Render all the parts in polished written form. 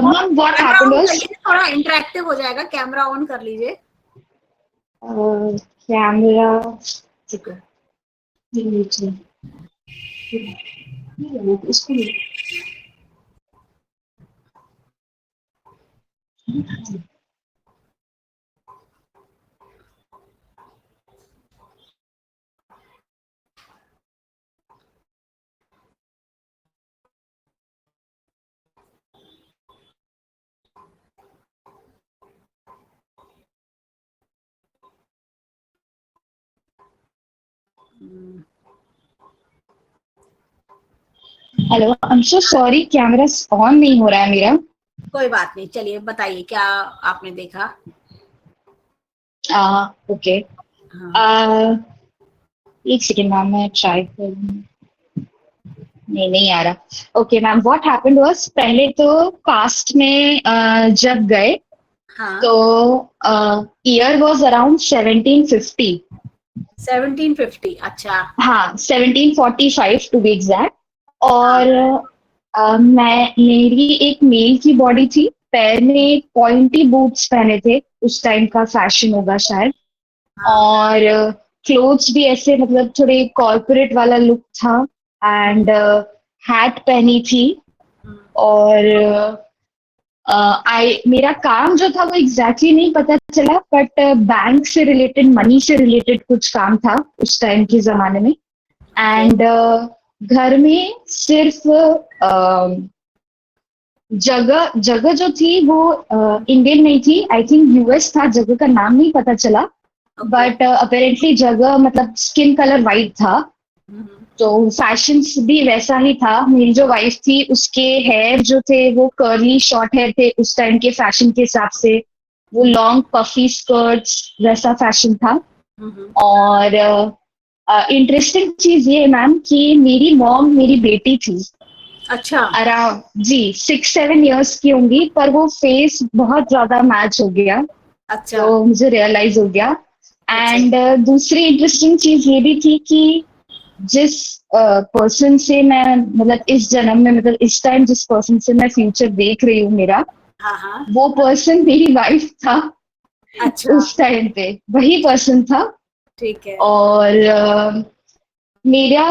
Ma'am what camera happened on was करिए, थोड़ा interactive हो जाएगा, कैमरा ऑन कर लीजिए। कैमरा ठीक है नीचे इसको hello I am so sorry camera on नहीं हो रहा है मेरा। कोई बात नहीं, चलिए बताइए क्या आपने देखा। ओके हाँ। एक सेकेंड मैम मैं ट्राई करूँ। नहीं आ रहा। Okay ma'am what happened was पहले तो कास्ट में जब गए हाँ। तो ईयर वाज अराउंड 1750। 1750, अच्छा। हाँ 1745 टू बी एग्जैक्ट। हाँ। और मेरी एक मेल की बॉडी थी, पैर में पॉइंटी बूट्स पहने थे, उस टाइम का फैशन होगा शायद। हाँ। और क्लोथ्स भी ऐसे मतलब थोड़े कॉर्पोरेट वाला लुक था एंड हैट पहनी थी। हम्म, और मेरा काम जो था वो एग्जैक्टली नहीं पता चला बट बैंक से रिलेटेड मनी से रिलेटेड कुछ काम था उस टाइम के जमाने में। ओके। एंड घर में सिर्फ जगह जगह जो थी वो इंडियन नहीं थी, आई थिंक यूएस था, जगह का नाम नहीं पता चला। ओके। बट अपेरेंटली जगह मतलब स्किन कलर वाइट था। हम्म, तो फैशन भी वैसा ही था। मेरी जो वाइफ थी उसके हेयर जो थे वो कर्ली शॉर्ट हेयर थे उस टाइम के फैशन के हिसाब से। वो हम्म, लॉन्ग पफी स्कर्ट्स वैसा फैशन था। हम्म, और इंटरेस्टिंग चीज ये है मैम कि मेरी मॉम मेरी बेटी थी। अच्छा। अराउंड जी 6-7 इयर्स की होंगी पर वो फेस बहुत ज्यादा मैच हो गया। अच्छा। तो मुझे रियलाइज हो गया। अच्छा। एंड दूसरी इंटरेस्टिंग चीज ये भी थी कि जिस पर्सन से मैं मतलब इस जन्म में मतलब इस टाइम जिस पर्सन से मैं फ्यूचर देख रही हूँ मेरा, हाँ हाँ। वो पर्सन मेरी वाइफ था। अच्छा। उस टाइम पे वही पर्सन था। ठीक है। और मेरा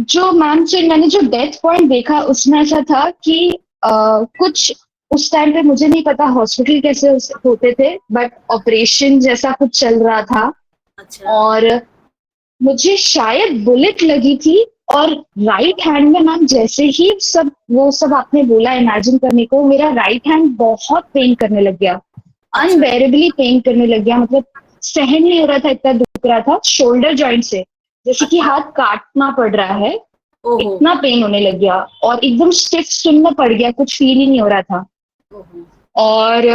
जो मैम जो मैंने जो डेथ पॉइंट देखा उसमें ऐसा था कि कुछ उस टाइम पे मुझे नहीं पता हॉस्पिटल कैसे होते थे बट ऑपरेशन जैसा कुछ चल रहा था। अच्छा। और मुझे शायद बुलेट लगी थी। और राइट हैंड में मैम जैसे ही सब वो सब आपने बोला इमेजिन करने को, मेरा राइट हैंड बहुत पेन करने लग गया, अच्छा। अनबेरेबली पेन करने लग गया। मतलब सहन नहीं हो रहा था, इतना दुख रहा था शोल्डर जॉइंट से, जैसे कि अच्छा। हाथ काटना पड़ रहा है। ओहो। इतना पेन होने लग गया और एकदम स्टिफ स्टिल में पड़ गया, कुछ फील ही नहीं हो रहा था। ओहो। और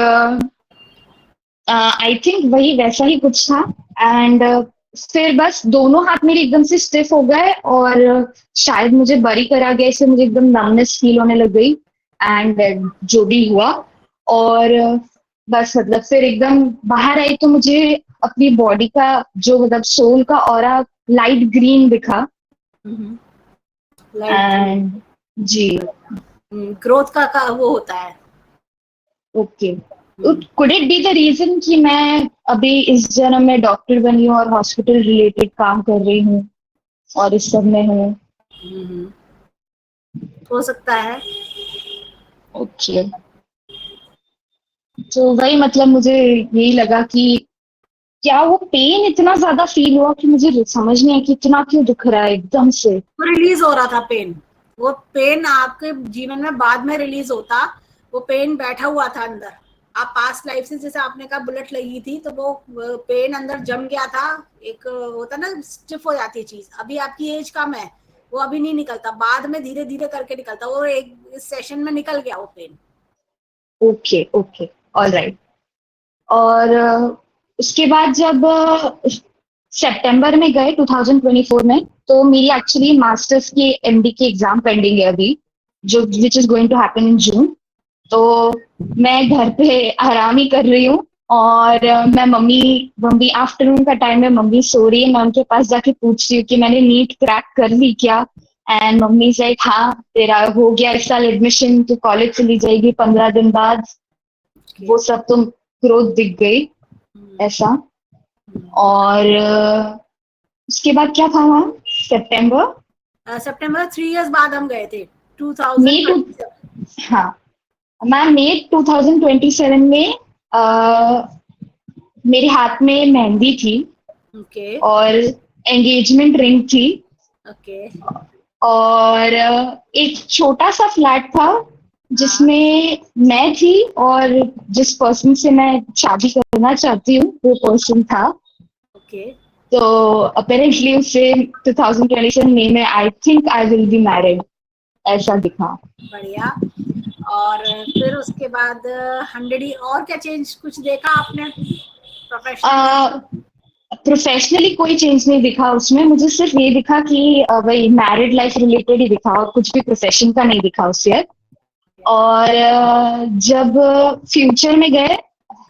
आई थिंक वही वैसा ही कुछ था। एंड फिर बस दोनों हाथ मेरे एकदम से स्टिफ हो गए और शायद मुझे बरी करा गया, इससे मुझे एकदम नमनेस फील होने लग गई। एंड जो भी हुआ और बस मतलब फिर एकदम बाहर आई तो मुझे अपनी बॉडी का जो मतलब सोल का ऑरा लाइट ग्रीन दिखा। Light green. And G growth का वो होता है। Okay. Hmm, could it be the reason कि मैं अभी इस जन्म में डॉक्टर बनी हूँ और हॉस्पिटल रिलेटेड काम कर रही हूँ और इस सब में हूँ। हम्म, हो सकता है। ओके। तो वही मतलब मुझे यही लगा कि क्या वो पेन इतना ज्यादा फील हुआ कि मुझे समझ नहीं आया कि इतना क्यों दुख रहा है एकदम से। वो रिलीज हो रहा था पेन। वो पेन आपके जीवन में बाद में रिलीज होता। वो पेन बैठा हुआ था अंदर। आप पास्ट लाइफ से, जैसे आपने कहा बुलेट लगी थी, तो वो पेन अंदर जम गया था। एक होता ना, स्टिफ हो जाती है चीज। अभी आपकी एज कम है, वो अभी नहीं निकलता, बाद में धीरे धीरे करके निकलता। वो एक इस सेशन में निकल गया वो पेन। Okay okay alright. और उसके बाद जब सितंबर में गए 2024 में, तो मेरी एक्चुअली मास्टर्स की एमडी की एग्जाम पेंडिंग है अभी, जो okay. Which is going to happen in June. तो मैं घर पे आराम ही कर रही हूँ। और मैं मम्मी मम्मी आफ्टरनून का टाइम है, मम्मी सो रही है, मैं उनके पास जाके पूछ रही हूँ कि मैंने नीट क्रैक कर ली क्या। एंड मम्मी से हाँ तेरा हो गया इस साल एडमिशन, तो कॉलेज चली जाएगी 15 दिन बाद। वो सब तो ग्रोथ दिख गई ऐसा। और उसके बाद क्या था मैम, सितंबर सितंबर 3 इयर्स बाद हम गए थे, मई टू 2027। हाँ मैम मई 2027 में मेरे हाथ में मेहंदी थी ओके और एंगेजमेंट रिंग थी। ओके। और एक छोटा सा फ्लैट था जिसमें मैं थी और जिस पर्सन से मैं शादी करना चाहती हूँ वो पर्सन था। ओके तो अपेरेंटली उससे 2027 मई में I think I will be married ऐसा दिखा। बढ़िया। और फिर उसके बाद 100 और क्या चेंज कुछ देखा आपने प्रोफेशनली? प्रोफेशनली कोई चेंज नहीं दिखा उसमें, मुझे सिर्फ ये दिखा कि वही मैरिड लाइफ रिलेटेड ही दिखा और कुछ भी प्रोफेशन का नहीं दिखा उससे। और जब फ्यूचर में गए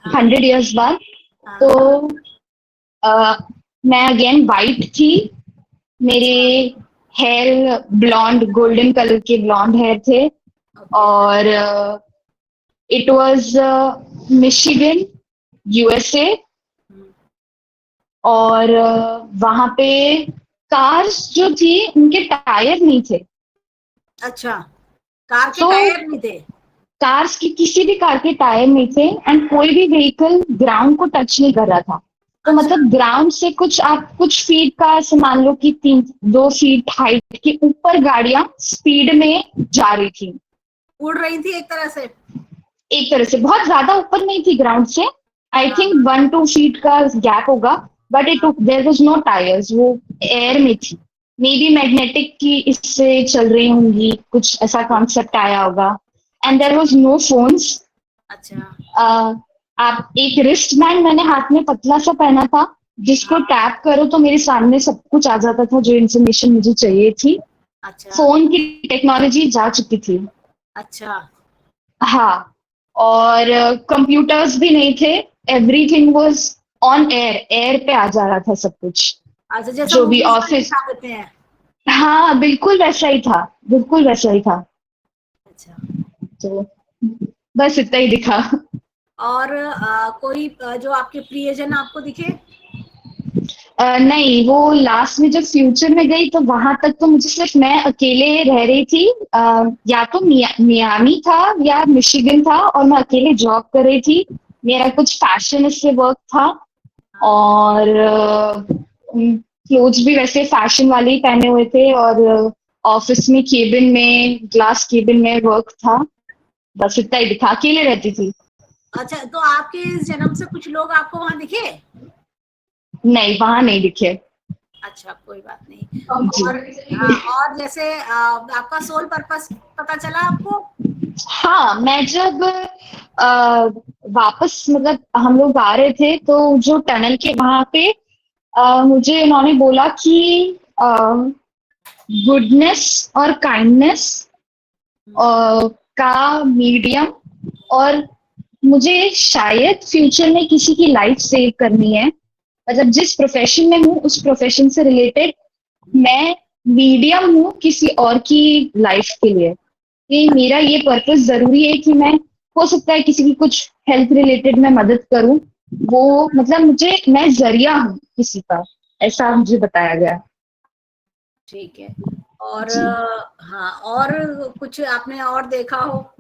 100 इयर्स बाद तो मैं अगेन वाइट थी। मेरे हेयर ब्लॉन्ड गोल्डन कलर के ब्लॉन्ड हेयर थे। और इट वाज मिशिगन यूएसए। और वहां पे कार्स जो थी उनके टायर नहीं थे। अच्छा, कार के तो टायर नहीं थे? कार्स की किसी भी कार के टायर नहीं थे एंड कोई भी व्हीकल ग्राउंड को टच नहीं कर रहा था। तो अच्छा मतलब ग्राउंड से कुछ आप कुछ फीट का ऐसे मान लो कि 2 फीट हाइट के ऊपर गाड़ियां स्पीड में जा रही थी। उड़ रही थी एक तरह से? एक तरह से बहुत ज्यादा ऊपर नहीं थी ग्राउंड से, आई हाँ थिंक 1-2 फीट का गैप होगा। But it there was no tyres, वो एयर में थी। मे बी मैग्नेटिक की इससे चल रही होंगी, कुछ ऐसा कॉन्सेप्ट आया होगा। And there was no phones. अच्छा आप एक रिस्ट बैंड मैंने हाथ में पतला सा पहना था जिसको टैप करो तो मेरे सामने सब कुछ आ जाता था जो इन्फॉर्मेशन मुझे चाहिए थी। अच्छा फोन की टेक्नोलॉजी जा चुकी थी। अच्छा हाँ। और कंप्यूटर्स भी नहीं थे। Everything was on air, air पे आ जा रहा था सब कुछ। अच्छा, जैसा जो भी मूवीज में ऑफिस, दिखा देते हैं। हाँ बिल्कुल वैसा ही था, बिल्कुल वैसा ही था। अच्छा। तो बस इतना ही दिखा। और कोई जो आपके प्रियजन आपको दिखे? नहीं, वो लास्ट में जब फ्यूचर में गई तो वहां तक तो मुझे सिर्फ मैं अकेले रह रही थी। या तो मियामी था या मिशिगन था और मैं अकेले जॉब कर रही थी। मेरा कुछ फैशन इससे वर्क था और क्लोथ्स भी वैसे फैशन वाले ही पहने हुए थे। और ऑफिस में केबिन में ग्लास केबिन में वर्क था। बस इतना ही दिखा, अकेले रहती थी। अच्छा, तो आपके इस जन्म से कुछ लोग आपको वहां दिखे? नहीं, वहां नहीं दिखे। अच्छा, कोई बात नहीं। जी। और हाँ, और जैसे आपका सोल पर्पस पता चला आपको? हाँ, मैं जब वापस मतलब हम लोग आ रहे थे तो जो टनल के वहां पे मुझे उन्होंने बोला कि गुडनेस और काइंडनेस का मीडियम, और मुझे शायद फ्यूचर में किसी की लाइफ सेव करनी है। मतलब जिस प्रोफेशन में हूँ उस प्रोफेशन से रिलेटेड मैं मीडियम हूँ किसी और की लाइफ के लिए। कि मेरा ये पर्पस जरूरी है कि मैं, हो सकता है किसी की कुछ हेल्थ रिलेटेड मैं मदद करूं। वो मतलब मुझे, मैं जरिया हूँ किसी का, ऐसा मुझे बताया गया। ठीक है। और जी। हाँ, और कुछ आपने और देखा हो?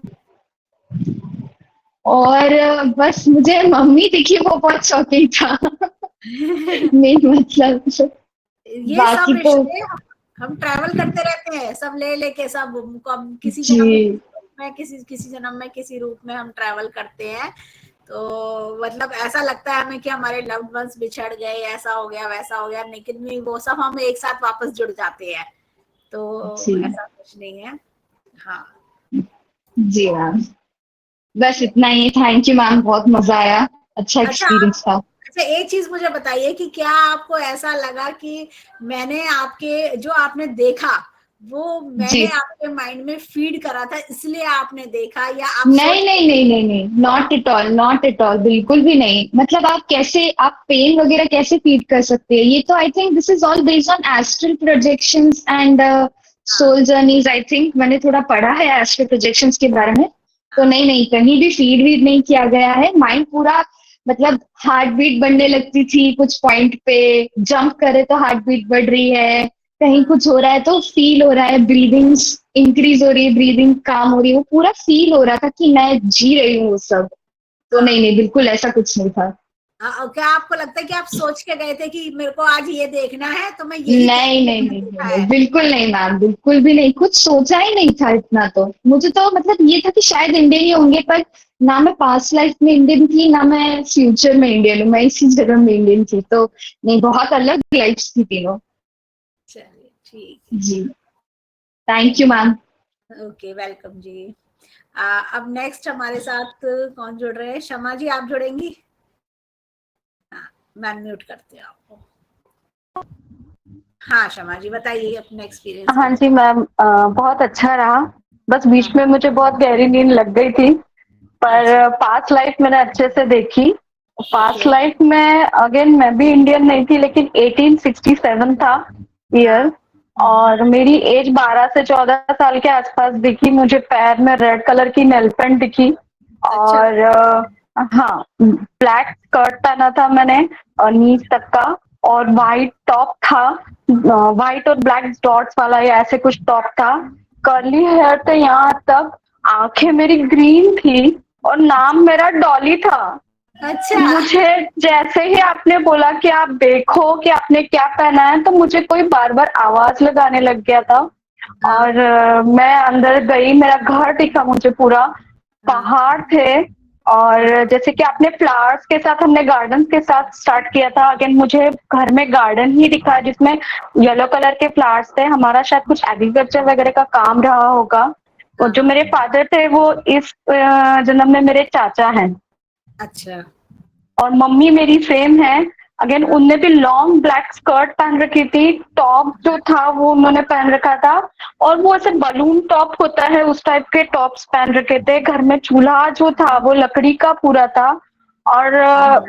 और बस मुझे मम्मी दिखी, वो बहुत शौकीन था। मेन मतलब, ये सब बाकी तो रिश्ते हम ट्रैवल करते रहते हैं, सब ले लेके सब कब किसी जी जन्म में किसी किसी जन्म में किसी रूप में हम ट्रैवल करते हैं। तो मतलब ऐसा लगता है हमें कि हमारे लव्ड वंस बिछड़ गए, ऐसा हो गया वैसा हो गया, लेकिन भी वो सब हम एक साथ वापस जुड़ जाते हैं। तो जी ऐसा कुछ नहीं है। हाँ। जी मैम, बस इतना ही। थैंक यू मैम, बहुत मजा आया, अच्छा अच्छा एक्सपीरियंस था। अच्छा, एक चीज मुझे बताइए कि क्या आपको ऐसा लगा कि मैंने आपके जो आपने देखा वो जी, मैंने आपके माइंड में फीड करा था इसलिए आपने देखा, या आप नहीं सोच? नहीं नहीं नहीं नहीं, not at all, not at all, बिल्कुल भी नहीं। मतलब आप कैसे, आप पेन वगैरह कैसे फीड कर सकते हैं? ये तो I think this is all based on astral projections and soul journeys, I think मैंने थोड़ा पढ़ा है एस्ट्रो प्रोजेक्शंस के बारे में। तो नहीं नहीं, कहीं भी फीड वीड नहीं किया गया है। माइंड पूरा मतलब हार्ट बीट बढ़ने लगती थी कुछ पॉइंट पे, जंप करे तो हार्ट बीट बढ़ रही है, कहीं कुछ हो रहा है तो फील हो रहा है, ब्रीदिंग इंक्रीज हो रही है, ब्रीदिंग काम हो रही है, वो पूरा फील हो रहा था कि मैं जी रही हूँ वो सब। तो नहीं नहीं, बिल्कुल ऐसा कुछ नहीं था। क्या आपको लगता है कि आप सोच के गए थे कि मेरे को आज ये देखना है तो मैं यही नहीं नहीं नहीं देखना नहीं, है? नहीं बिल्कुल नहीं मैम, बिल्कुल भी नहीं, कुछ सोचा ही नहीं था इतना। तो मुझे तो मतलब ये था कि शायद इंडियन ही होंगे, पर ना मैं पास्ट लाइफ में इंडियन थी ना मैं फ्यूचर में इंडियन हूँ, मैं इसी जगह में इंडियन थी। तो नहीं, बहुत अलग लाइफ थी तीनों। चलिए ठीक जी, थैंक यू मैम। है, ओके, वेलकम जी। अब नेक्स्ट हमारे साथ कौन जुड़ रहे हैं? शमा जी, आप जुड़ेंगी? हाँ, मैं म्यूट करती हूँ आपको। हाँ शमा जी, बताइए अपने एक्सपीरियंस के हाँ बारे जी मैम, बहुत अच्छा रहा। बस में। बीच में मुझे बहुत गहरी नींद लग गई थी, अच्छा, पर पास्ट लाइफ मैंने अच्छे से देखी। पास्ट ओके, लाइफ में अगेन मैं भी इंडियन नहीं थी, लेकिन 1867 था ईयर, हाँ, और मेरी एज 12 से 14 साल के आसपास दिखी। मुझे पैर में रेड कलर की नेल पेंट दिखी, अच्छा, और हाँ, ब्लैक स्कर्ट पहना था मैंने और नीज तक का, और वाइट टॉप था, वाइट और ब्लैक डॉट्स वाला या ऐसे कुछ टॉप था। कर्ली हेयर थे यहाँ तक, आंखें मेरी ग्रीन थी, और नाम मेरा डॉली था। अच्छा, मुझे जैसे ही आपने बोला कि आप देखो कि आपने क्या पहना है, तो मुझे कोई बार बार आवाज लगाने लग गया था। हाँ, और मैं अंदर गई, मेरा घर दिखा मुझे पूरा, हाँ, पहाड़ थे। और जैसे कि आपने फ्लावर्स के साथ, हमने गार्डन के साथ स्टार्ट किया था, अगेन मुझे घर में गार्डन ही दिखा जिसमें येलो कलर के फ्लावर्स थे। हमारा शायद कुछ एग्रीकल्चर वगैरह का काम रहा होगा। और जो हाँ, मेरे फादर थे वो इस जन्म में मेरे चाचा हैं, अच्छा, और मम्मी मेरी सेम है। अगेन हाँ, उनने भी लॉन्ग ब्लैक स्कर्ट पहन रखी थी, टॉप जो था वो उन्होंने पहन रखा था, और वो ऐसे बलून टॉप होता है उस टाइप के टॉप्स पहन रखे थे। घर में चूल्हा जो था वो लकड़ी का पूरा था, और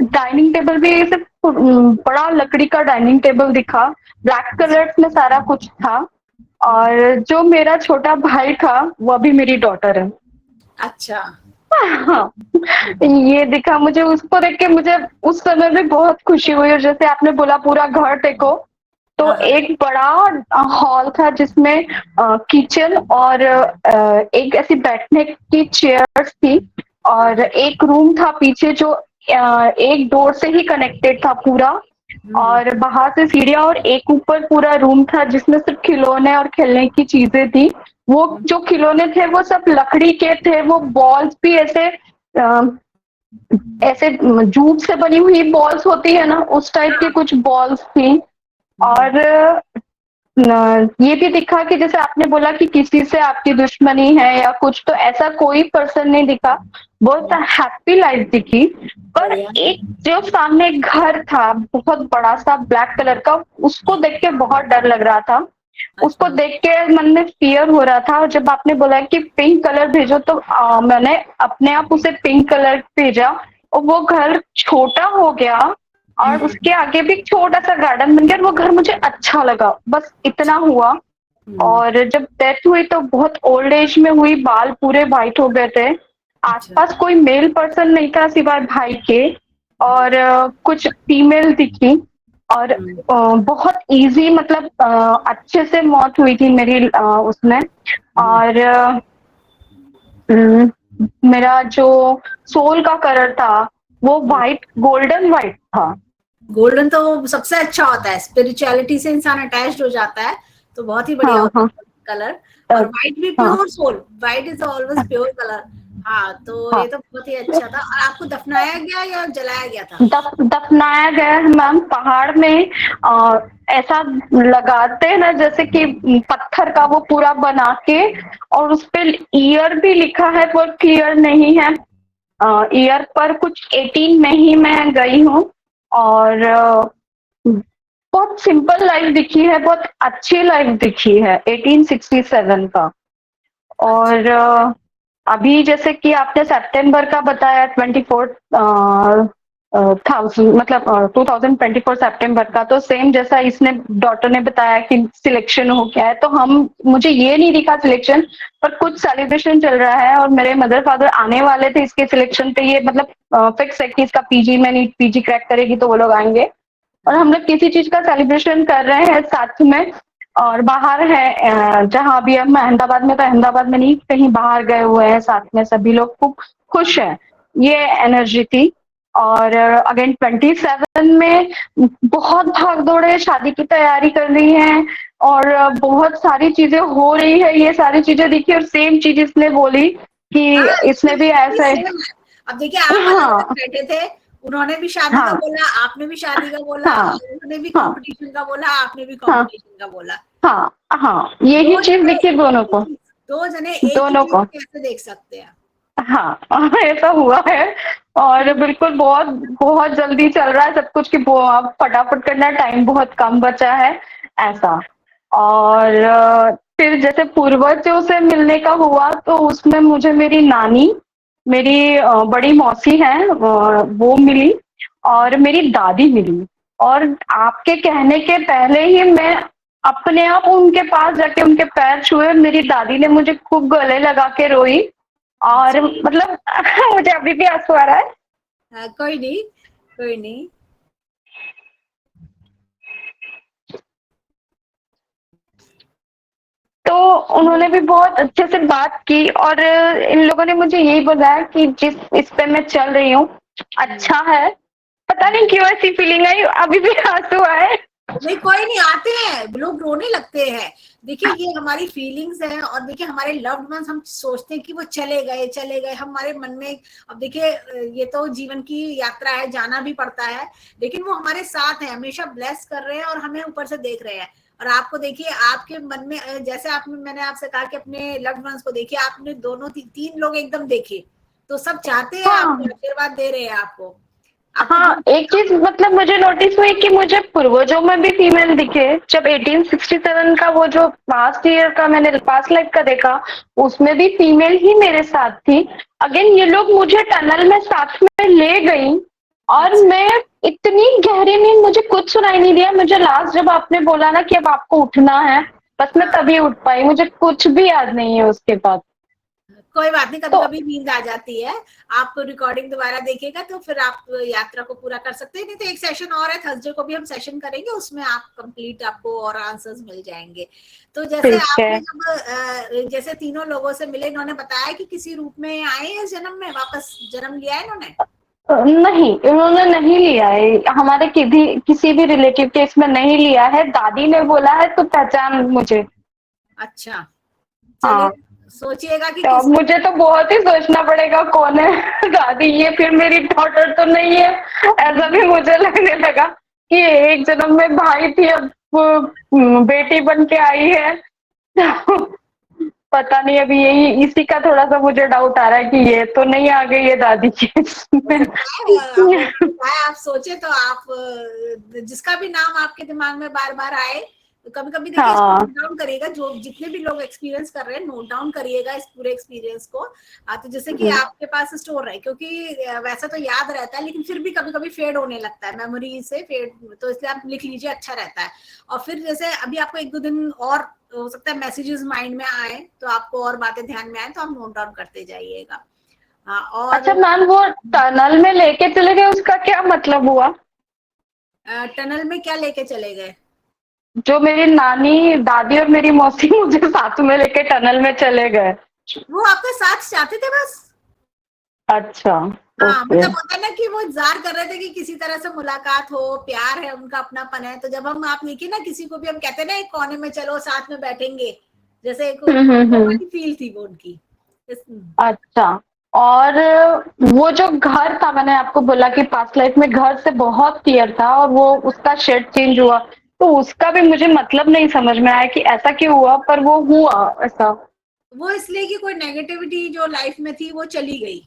डाइनिंग टेबल भी ऐसे बड़ा लकड़ी का डाइनिंग टेबल दिखा, ब्लैक कलर्स में सारा कुछ था। और जो मेरा छोटा भाई था वो अभी मेरी डॉटर है। अच्छा, हाँ, ये दिखा मुझे, उसको देख के मुझे उस समय भी बहुत खुशी हुई। और जैसे आपने बोला पूरा घर देखो, तो हाँ, एक बड़ा हॉल था जिसमें किचन और एक ऐसी बैठने की चेयर्स थी, और हाँ, एक रूम था पीछे जो एक डोर से ही कनेक्टेड था पूरा, और बाहर से सीढ़ियाँ, और एक ऊपर पूरा रूम था जिसमें सिर्फ खिलौने और खेलने की चीजें थी। वो जो खिलौने थे वो सब लकड़ी के थे, वो बॉल्स भी ऐसे ऐसे जूट से बनी हुई बॉल्स होती है ना, उस टाइप की कुछ बॉल्स थी। और ये भी दिखा कि जैसे आपने बोला कि किसी से आपकी दुश्मनी है या कुछ, तो ऐसा कोई पर्सन नहीं दिखा, बहुत हैप्पी लाइफ दिखी। पर बढ़िया, एक जो सामने एक घर था बहुत बड़ा सा ब्लैक कलर का, उसको देख के बहुत डर लग रहा था। उसको अच्छा, देख के मन में फियर हो रहा था, और जब आपने बोला कि पिंक कलर भेजो, तो मैंने अपने आप उसे पिंक कलर भेजा, और वो घर छोटा हो गया, और उसके आगे भी एक छोटा सा गार्डन बन गया, और वो घर मुझे अच्छा लगा, बस इतना हुआ। और जब डेथ हुई तो बहुत ओल्ड एज में हुई, बाल पूरे वाइट हो गए थे। अच्छा, आसपास कोई मेल पर्सन नहीं था सिवाय भाई के, और कुछ फीमेल दिखी, और बहुत इजी मतलब अच्छे से मौत हुई थी मेरी उसमें। और मेरा जो सोल का कलर था वो वाइट, गोल्डन वाइट था। गोल्डन तो सबसे अच्छा होता है, स्पिरिचुअलिटी से इंसान अटैच्ड हो जाता है, तो बहुत ही बढ़िया हाँ होता हाँ। है कलर। अ, और व्हाइट भी हाँ pure soul, white is always pure colour. हाँ, तो ये हाँ। तो बहुत ही अच्छा था। और आपको दफनाया गया या जलाया गया था? दफनाया गया है मैम, पहाड़ में। ऐसा लगाते हैं ना जैसे कि पत्थर का वो पूरा बना के, और उस पे ईयर भी लिखा है, वो क्लियर नहीं है। ईयर पर कुछ 18 में ही मैं गई हूँ, और बहुत सिंपल लाइफ दिखी है, बहुत अच्छी लाइफ दिखी है 1867 का। अच्छा, और अभी जैसे कि आपने सितंबर का बताया 24 मतलब 2024 सितंबर का, तो सेम जैसा इसने डॉटर ने बताया कि सिलेक्शन हो गया है, तो हम मुझे ये नहीं दिखा सिलेक्शन, पर कुछ सेलिब्रेशन चल रहा है और मेरे मदर फादर आने वाले थे इसके सिलेक्शन पे, ये मतलब फिक्स है कि इसका पीजी में नीट पीजी क्रैक करेगी तो वो लोग आएंगे, और हम लोग किसी चीज का सेलिब्रेशन कर रहे हैं साथ में, और बाहर है जहाँ अभी हम अहमदाबाद में, तो अहमदाबाद में नहीं कहीं बाहर गए हुए हैं साथ में, सभी लोग खूब खुश हैं, ये एनर्जी थी। और अगेन 27 में बहुत भाग दौड़ है, शादी की तैयारी कर रही है और बहुत सारी चीजें हो रही है, ये सारी चीजें देखी, और सेम चीज इसने बोली कि हाँ, इसने भी ऐसा है। सेम है। अब देखिए आप अलग अलग हाँ बैठे थे, उन्होंने भी शादी का हाँ बोला, आपने भी शादी का बोला, हाँ और उन्होंने भी हाँ कंपटीशन का बोला, आपने भी हाँ कंपटीशन का बोला। हाँ हाँ, दो यही चीज जने दिखी दोनों को, दो जने एक ही दोनों चीज को। कैसे देख सकते हैं? हाँ ऐसा हुआ है, और बिल्कुल बहुत बहुत जल्दी चल रहा है सब कुछ, कि अब फटाफट करना है, टाइम बहुत कम बचा है, ऐसा। और फिर जैसे पूर्वजों से मिलने का हुआ, तो उसमें मुझे मेरी नानी, मेरी बड़ी मौसी हैं, वो मिली, और मेरी दादी मिली, और आपके कहने के पहले ही मैं अपने आप उनके पास जाके उनके पैर छुए, मेरी दादी ने मुझे खूब गले लगा के रोई, और मतलब मुझे अभी भी आंसू आ रहा है। कोई नहीं, कोई नहीं। तो उन्होंने भी बहुत अच्छे से बात की, और इन लोगों ने मुझे यही बताया कि जिस इस पे मैं चल रही हूँ अच्छा है, पता नहीं क्यों ऐसी फीलिंग आई, अभी भी आंसू आए। नहीं कोई नहीं, आते हैं लोग, रोने लगते हैं। देखिए ये हमारी फीलिंग्स हैं, और देखिए हमारे लव्ड वंस, हम सोचते हैं कि वो चले गए हमारे मन में। अब देखिए ये तो जीवन की यात्रा है, जाना भी पड़ता है, लेकिन वो हमारे साथ है, हमेशा ब्लेस कर रहे हैं और हमें ऊपर से देख रहे हैं। और आपको देखिए आपके मन में, जैसे आपने, मैंने आपसे कहा कि अपने लव्ड वंस को देखिए, आपने दोनों तीन लोग एकदम देखे, तो सब चाहते हैं आपको, हाँ आशीर्वाद दे रहे हैं आपको। आपके हाँ, जो एक चीज मतलब मुझे नोटिस हुई कि मुझे पूर्वजों में भी फीमेल दिखे, जब 1867 का वो जो पास्ट ईयर का मैंने पास्ट लाइफ का देखा, उसमें भी फीमेल ही मेरे साथ थी। अगेन ये लोग मुझे टनल में साथ में ले गई, और अच्छा, मैं इतनी गहरी नींद, मुझे कुछ सुनाई नहीं दिया, मुझे लास्ट जब आपने बोला ना कि अब आपको उठना है, बस मैं हाँ, तभी उठ पाई, मुझे कुछ भी याद नहीं है उसके बाद। कोई बात नहीं, कभी तो कभी नींद आ जाती है। आप रिकॉर्डिंग दोबारा देखिएगा तो फिर आप यात्रा को पूरा कर सकते हैं, नहीं तो एक सेशन और है, थर्सडे को भी हम सेशन करेंगे, उसमें आप कंप्लीट, आपको और आंसर्स मिल जाएंगे। तो जैसे ठीक है। आपने जब जैसे तीनों लोगों से मिले, इन्होंने बताया कि किसी रूप में आए हैं इस जन्म में, वापस जन्म लिया है इन्होंने? नहीं, उन्होंने नहीं लिया है, हमारे किसी भी रिलेटिव के इसमें नहीं लिया है, दादी ने बोला है तो पहचान मुझे। अच्छा, हाँ, चलिए सोचिएगा कि तो अब किस। मुझे तो बहुत ही सोचना पड़ेगा कौन है दादी, ये फिर मेरी डॉटर तो नहीं है, ऐसा भी मुझे लगने लगा कि एक जन्म में भाई थी, अब वो, बेटी बन के आई है पता नहीं, अभी यही इसी का थोड़ा सा मुझे डाउट आ रहा है कि ये तो नहीं आ गई है दादी की हो इसमें। सकता है, अब हो सकता है आप सोचे तो आप जिसका भी नाम आपके दिमाग में बार बार आए, तो कभी कभी देखिए इसको हाँ नोट डाउन करिएगा, जो जितने भी लोग एक्सपीरियंस कर रहे हैं नोट डाउन करिएगा इस पूरे एक्सपीरियंस को। तो जैसे कि आपके पास स्टोर रहे, क्योंकि वैसा तो याद रहता है, लेकिन फिर भी कभी कभी फेड होने लगता है मेमोरी से फेड, तो इसलिए आप लिख लीजिए, अच्छा रहता है। और फिर जैसे अभी आपको एक दो दिन और हो सकता है मैसेजेस माइंड में आए, तो आपको और बातें ध्यान में आए, तो आप नोट डाउन करते जाइएगा। हाँ, अच्छा और मैम, वो टनल में लेके चले गए उसका क्या मतलब हुआ? टनल में क्या लेके चले गए? जो मेरी नानी दादी और मेरी मौसी मुझे साथ में लेके टनल में चले गए। वो आपके साथ चाहते थे बस। अच्छा। हाँ, ओके। मतलब होता है ना कि वो इंतजार कर रहे थे कि किसी तरह से मुलाकात हो, प्यार है, उनका अपनापन है। तो जब हम, आप देखिए ना, किसी को भी हम कहते हैं ना एक कोने में चलो साथ में बैठेंगे, जैसे एक वो हम्म। वाली फील थी वो उनकी। अच्छा। और वो जो घर था, मैंने आपको बोला कि पास्ट लाइफ में घर से बहुत क्लियर था, और वो उसका शेड चेंज हुआ, तो उसका भी मुझे मतलब नहीं समझ में आया कि ऐसा क्यों हुआ, पर वो हुआ ऐसा। वो इसलिए कि कोई नेगेटिविटी जो लाइफ में थी वो चली गई।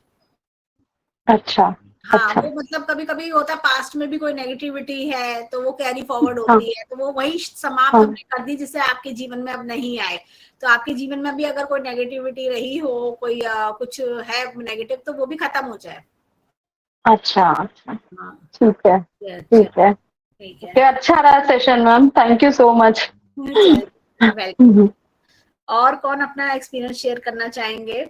अच्छा। हाँ, अच्छा। वो मतलब कभी कभी होता पास्ट में भी कोई नेगेटिविटी है तो वो कैरी फॉरवर्ड हाँ होती है, तो वो वही समाप्त हाँ। हमने कर दी जिससे आपके जीवन में अब नहीं आए। तो आपके जीवन में भी अगर कोई नेगेटिविटी रही हो, कोई कुछ है नेगेटिव, तो वो भी खत्म हो जाए। अच्छा अच्छा, हाँ ठीक है अच्छा, ठीक है। ठीक ये है। अच्छा रहा session ma'am, thank you so much. Welcome. और कौन अपना एक्सपीरियंस शेयर करना चाहेंगे?